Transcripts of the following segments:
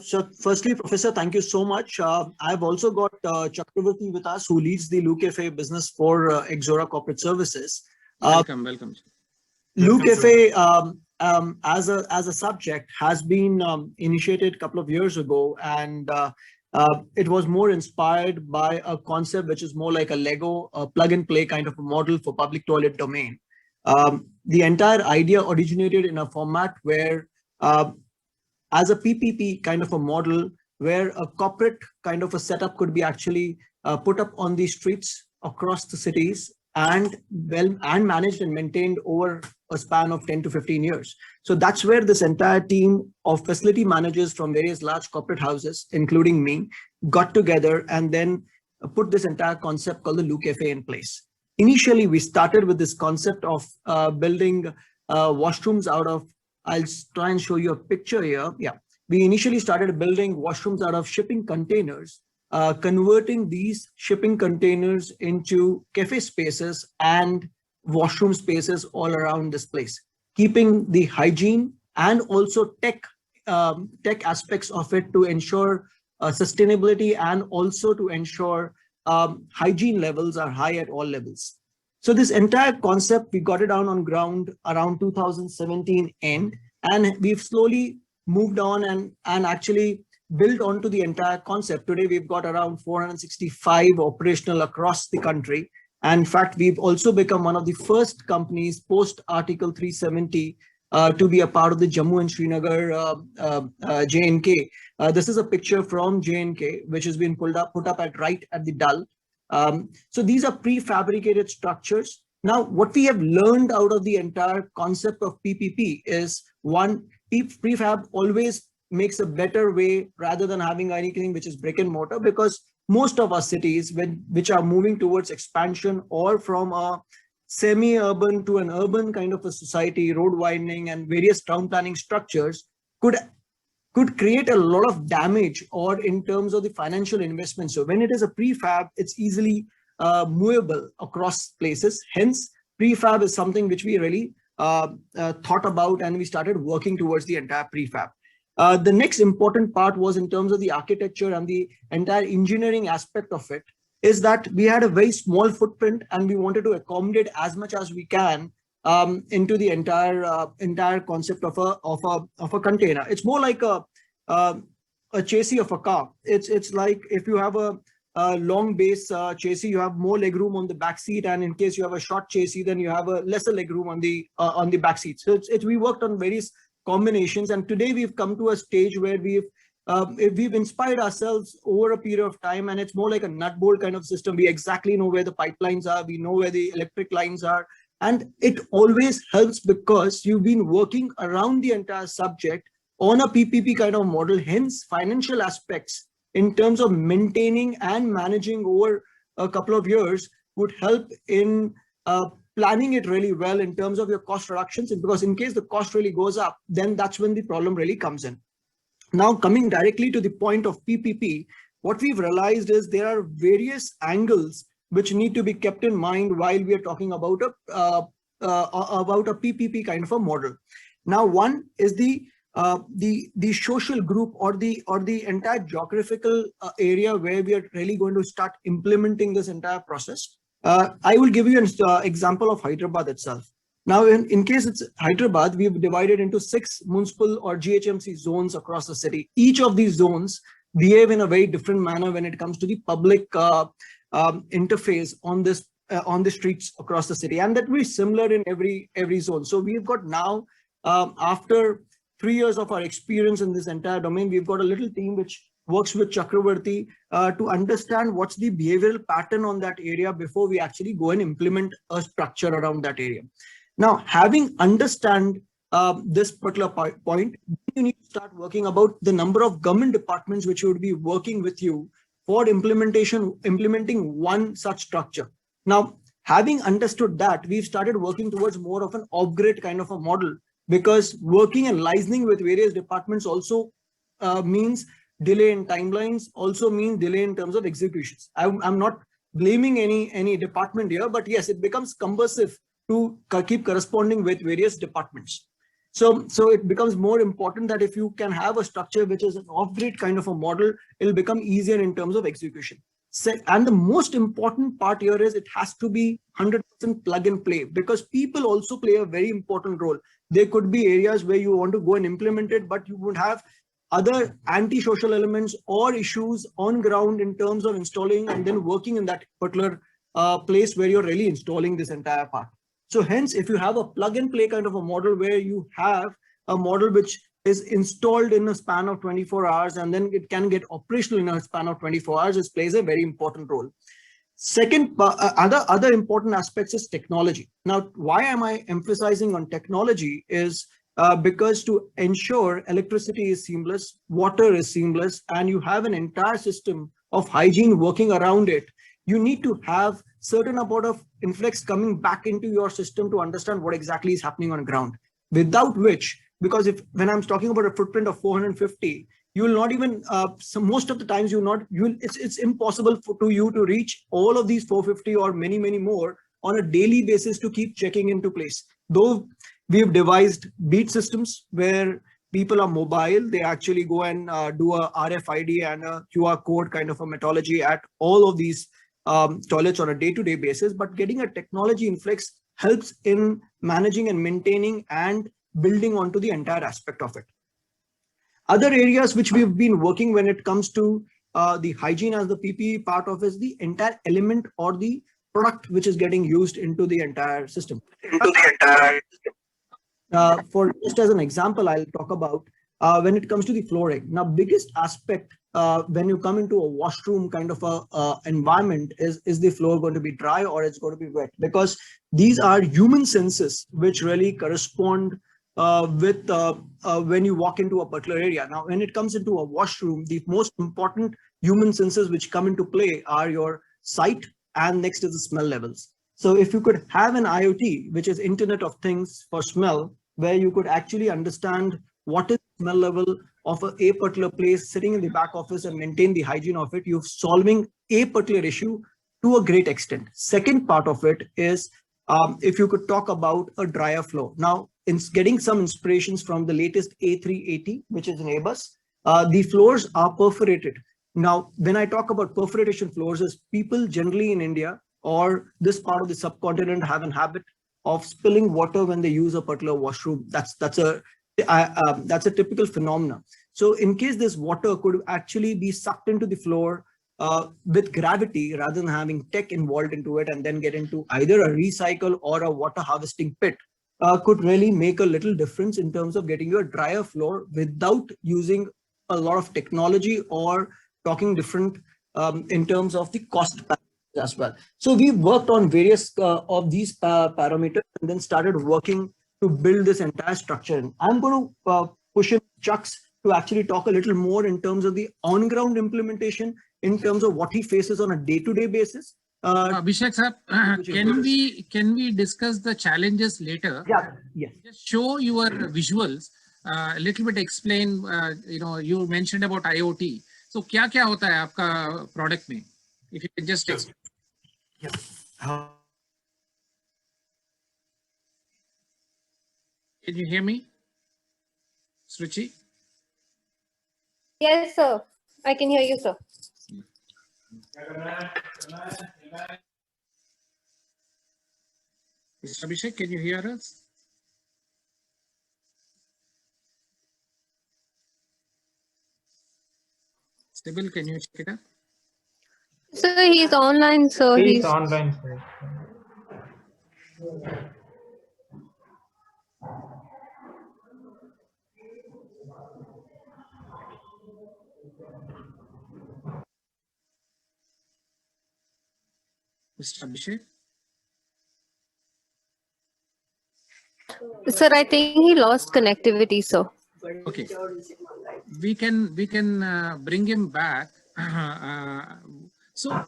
So firstly, Professor, thank you so much. I've also got Chakravarti with us, who leads the Lucafe business for Exora Corporate Services. Welcome. Lucafe, as a subject, has been initiated a couple of years ago, and it was more inspired by a concept which is more like a Lego plug and play kind of a model for public toilet domain. The entire idea originated in a format where uh, as a PPP kind of a model, where a corporate kind of a setup could be actually put up on the streets across the cities and managed and maintained over a span of 10 to 15 years. So that's where this entire team of facility managers from various large corporate houses, including me, got together and then put this entire concept called the Lucafe in place. Initially, we started with this concept of building washrooms out of, I'll try and show you a picture here. Yeah, we initially started building washrooms out of shipping containers, converting these shipping containers into cafe spaces and washroom spaces all around this place, keeping the hygiene and also tech aspects of it to ensure sustainability and also to ensure hygiene levels are high at all levels. So this entire concept, we got it down on ground around 2017 end, and we've slowly moved on and actually built onto the entire concept. Today, we've got around 465 operational across the country. And in fact, we've also become one of the first companies post Article 370 to be a part of the Jammu and Srinagar JNK. This is a picture from JNK, which has been put up right at the Dal. So these are prefabricated structures. Now, what we have learned out of the entire concept of PPP is, one, prefab always makes a better way rather than having anything which is brick and mortar, because most of our cities which are moving towards expansion or from a semi-urban to an urban kind of a society, road widening and various town planning structures could create a lot of damage or in terms of the financial investment. So when it is a prefab, it's easily movable across places. Hence, prefab is something which we really thought about, and we started working towards the entire prefab. The next important part was in terms of the architecture and the entire engineering aspect of it, is that we had a very small footprint and we wanted to accommodate as much as we can into the entire concept of a container. It's more like a chassis of a car. It's like if you have a long base chassis, you have more legroom on the back seat, and in case you have a short chassis, then you have a lesser legroom on the back seat. So we worked on various combinations, and today we've come to a stage where we've inspired ourselves over a period of time, and it's more like a nut bolt kind of system. We exactly know where the pipelines are, we know where the electric lines are, and it always helps because you've been working around the entire subject on a PPP kind of model. Hence, financial aspects in terms of maintaining and managing over a couple of years would help in planning it really well in terms of your cost reductions, because in case the cost really goes up, then that's when the problem really comes in. Now, coming directly to the point of PPP, what we've realized is there are various angles which need to be kept in mind while we are talking about a PPP kind of a model. Now, one is the social group or the entire geographical area where we are really going to start implementing this entire process. I will give you an example of Hyderabad itself. Now, in case it's Hyderabad, we've divided into 6 municipal or GHMC zones across the city. Each of these zones behave in a very different manner when it comes to the public interface on the streets across the city, and that will be similar in every zone. So we've got now, after 3 years of our experience in this entire domain, we've got a little team which works with Chakravarti to understand what's the behavioral pattern on that area before we actually go and implement a structure around that area. Now, having understand this particular point, you need to start working about the number of government departments which would be working with you for implementing one such structure. Now, having understood that, we've started working towards more of an off-grid kind of a model, because working and licensing with various departments also means delay in timelines, also means delay in terms of executions. I'm not blaming any department here, but yes, it becomes cumbersome to keep corresponding with various departments. So it becomes more important that if you can have a structure which is an off-grid kind of a model, it'll become easier in terms of execution. And the most important part here is it has to be 100% plug and play, because people also play a very important role. There could be areas where you want to go and implement it, but you would have other anti-social elements or issues on ground in terms of installing and then working in that particular place where you're really installing this entire part. So hence, if you have a plug and play kind of a model where you have a model which is installed in a span of 24 hours and then it can get operational in a span of 24 hours, this plays a very important role. Second, other important aspects is technology. Now, why am I emphasizing on technology is because to ensure electricity is seamless, water is seamless, and you have an entire system of hygiene working around it, you need to have certain amount of influx coming back into your system to understand what exactly is happening on ground. Without which, because when I'm talking about a footprint of 450, you will not even, so most of the times it's impossible to you to reach all of these 450 or many more on a daily basis to keep checking into place. Though we've devised beat systems where people are mobile, they actually go and do a RFID and a QR code kind of a methodology at all of these toilets on a day-to-day basis, but getting a technology influx helps in managing and maintaining and building onto the entire aspect of it. Other areas which we've been working when it comes to the hygiene as the PPE part of is the entire element or the product which is getting used into the entire system. For just as an example, I'll talk about when it comes to the flooring. Now, biggest aspect when you come into a washroom kind of a environment is the floor going to be dry or it's going to be wet? Because these are human senses which really correspond with when you walk into a particular area. Now, when it comes into a washroom, the most important human senses which come into play are your sight and next is the smell levels. So if you could have an IoT, which is Internet of Things for smell, where you could actually understand what is the smell level of a particular place sitting in the back office and maintain the hygiene of it, you're solving a particular issue to a great extent. Second part of it is if you could talk about a dryer flow. Now, in getting some inspirations from the latest A380, which is in Airbus, the floors are perforated. Now, when I talk about perforation floors, is people generally in India or this part of the subcontinent have a habit of spilling water when they use a particular washroom. That's a typical phenomenon. So in case this water could actually be sucked into the floor with gravity rather than having tech involved into it and then get into either a recycle or a water harvesting pit, could really make a little difference in terms of getting your drier floor without using a lot of technology or talking different in terms of the cost as well. So we worked on various of these parameters and then started working to build this entire structure. I'm going to push in Chucks to actually talk a little more in terms of the on-ground implementation, in terms of what he faces on a day-to-day basis. Abhishek sir, can we discuss the challenges later? Yeah, yes. Just show your visuals, a little bit explain, you mentioned about IoT. So क्या होता है आपका product में? If you can just explain. Yeah. Can you hear me, Sruchi? Yes, sir. I can hear you, sir. Mr. Abhishek, can you hear us? Sibyl, can you check it up? Sir, he's online, sir. He's online, sir. Mr. Abhishek? Sir, I think he lost connectivity, sir. Okay. We can bring him back. So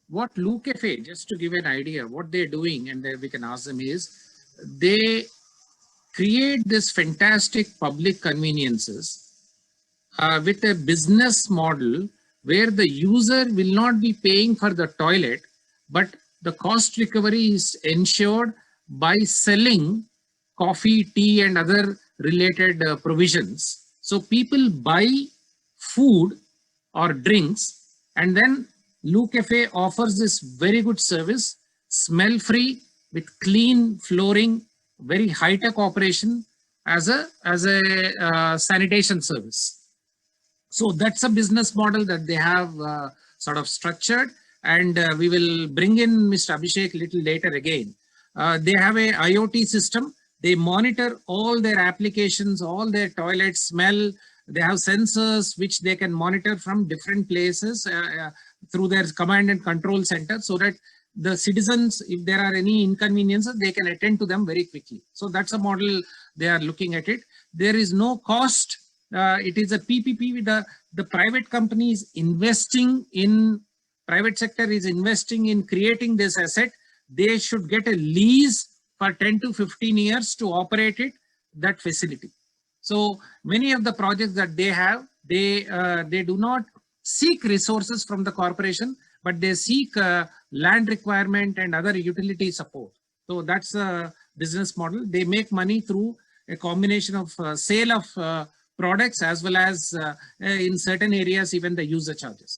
what Loo Cafe, just to give an idea, what they're doing, and then we can ask them, is they create this fantastic public conveniences with a business model where the user will not be paying for the toilet, but the cost recovery is ensured by selling coffee, tea, and other related provisions. So people buy food or drinks, and then Lou Cafe offers this very good service, smell free with clean flooring, very high tech operation as a sanitation service. So that's a business model that they have sort of structured, and we will bring in Mr. Abhishek a little later again. They have a IoT system. They monitor all their applications, all their toilets smell. They have sensors which they can monitor from different places through their command and control center, so that the citizens, if there are any inconveniences, they can attend to them very quickly. So that's a model they are looking at it. There is no cost. It is a PPP with the private company is investing in, private sector is investing in creating this asset. They should get a lease for 10 to 15 years to operate it, that facility. So many of the projects that they have, they do not seek resources from the corporation, but they seek land requirement and other utility support. So that's a business model. They make money through a combination of sale of products, as well as in certain areas, even the user charges.